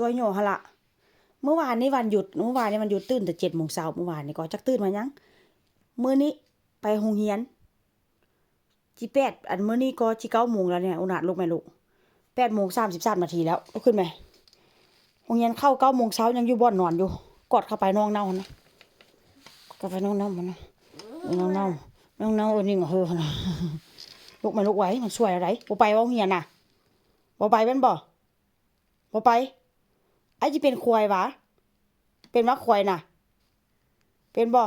สวยโหหั่นล่ะเมื่อวานนี้วันหยุดตื่นแต่7:00 นเมื่อวานนี้ก็จักตื่นมายังมื้อนี้ไปโรงเรียนจิ8อันมื้อนี้ก็สิ9 โมงแล้วเนี่ยอุณาลุกไหมลูก8:33 นาทีแล้วลุกขึ้นไหมโรงเรียนเข้า9 โมงเช้ายังอยู่บ่อนนอนอยู่กอดเข้าไปน้องเน่านะกอดไปน้องเน่ามันนะน้องเน่านี่ก็เฮ้อนะลุกไหมลุกไหวมันสวยอะไรบ่ไปโรงเรียนน่ะบ่ไปแม่นบ่ไปไอ้สิเป็นควายวะเป็นมักควายน่ะเป็นบ่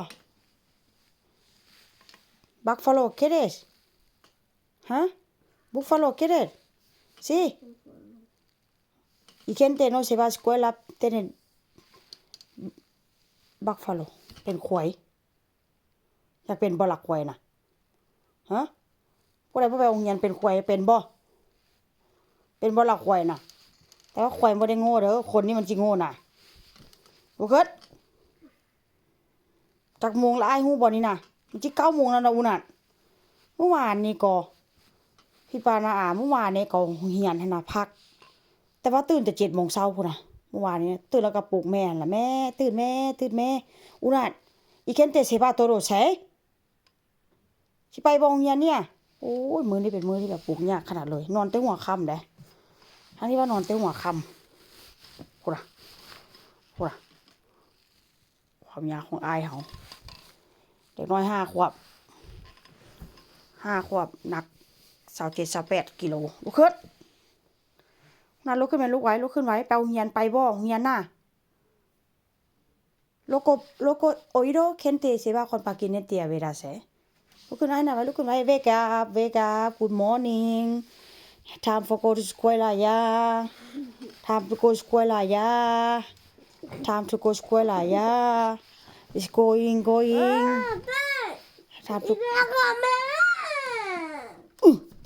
บักฟาโลเคเดสฮะบุฟฟาโลเคเดสsi y gente no se va a escuela tienenบักฟาโลเป็นควายอยากเป็นบ่ลักควายน่ะฮะผู้ใดบ่ไปโรงเรียนเป็นควายเป็นบ่ลักควายน่ะแต่ว่าควายบ่ได้โง่เด้อคนนี่มันสิโง่น่ะบ่เกิดจักโมงละอ้ายฮู้บ่นี่น่ะมันสิ9 โมงแล้วนะอูน่ะเมื่อวานนี้ก็พี่ปานาอาเมื่อวานนี้ก็เรียนหั่นน่ะพักแต่ว่าตื่นแต่7 โมงเช้าพุ่นน่ะเมื่อวานนี้ตื่นแล้วก็ปลุกแม่ล่ะแม่ตื่นแม่อูน่ะอีเคนเตเซบาโตโรใช่สิไปบ่โรงเรียนเนี่ยโอ้ยมื้อนี้เป็นมื้อที่แบบปลุกยากขนาดเลยนอนแต่หัวค่ำเด้ทั้งที่ว่านอนแต่หัวค่ำพุ่นน่ะความยากของอายเฮาเด็กน้อย5 ขวบหนัก27-28 กิโลลุกขึ้นนั่นลุกขึ้นไหมลุกขึ้นไว้ไปโรงเรียนไปบ่โรงเรียนน่ะloco oído gente se va con paquinete a verásลุกขึ้นไว้นะลุกขึ้นไว้ wake up good morning time for go to school ya time to go school ya time to go school ya is going time to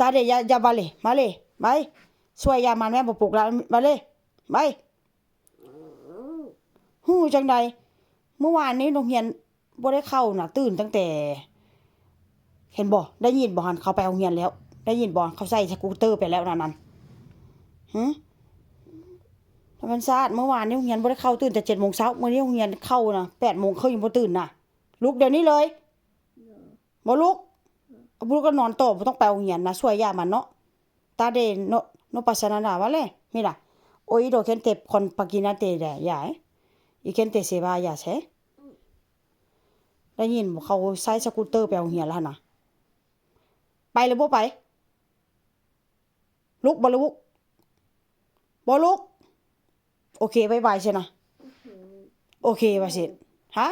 ตาเดอย่ามาเลยไปช่วยยามันแม่บ่ปลุกแล้วมาเลยไปฮู้จังได๋เมื่อวานนี้โรงเรียนบ่ได้เข้าน่ะตื่นตั้งแต่เห็นบ่ได้ยินบ่หั่นเขาไปโรงเรียนแล้วได้ยินบ่เขาใส่สกูตเตอร์ไปแล้วนั่นธรรมชาติเมื่อวานนี้โรงเรียนบ่ได้เข้าตื่นแต่7 โมงเช้ามื้อนี้โรงเรียนเข้าน่ะ8 โมงเขายังบ่ตื่นน่ะลุกเดี๋ยวนี้เลยบ่ลุกก็นอนต่อบ่ต้องไปโรงเรียนนะช่วยย่ามันเนาะตาเดno pasa nada vale mira oído gente con paquinate ya y gente se va ya sé ได้ยินบ่เขาใช้สกูตเตอร์ไปโรงเรียนแล้วน่ะไปหรือบ่ไปลุกบ่ลุกโอเคบ๊ายบายใช่นะโอเคว่าสิฮะ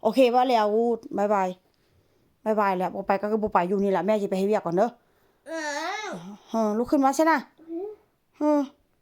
โอเคว่าแล้วบ๊ายบายแล้วบ่ไปก็คือบ่ไปอยู่นี่ล่ะแม่สิไปเฮ็ดเวียกก่อนเด้อลุกขึ้นมาใช่นะ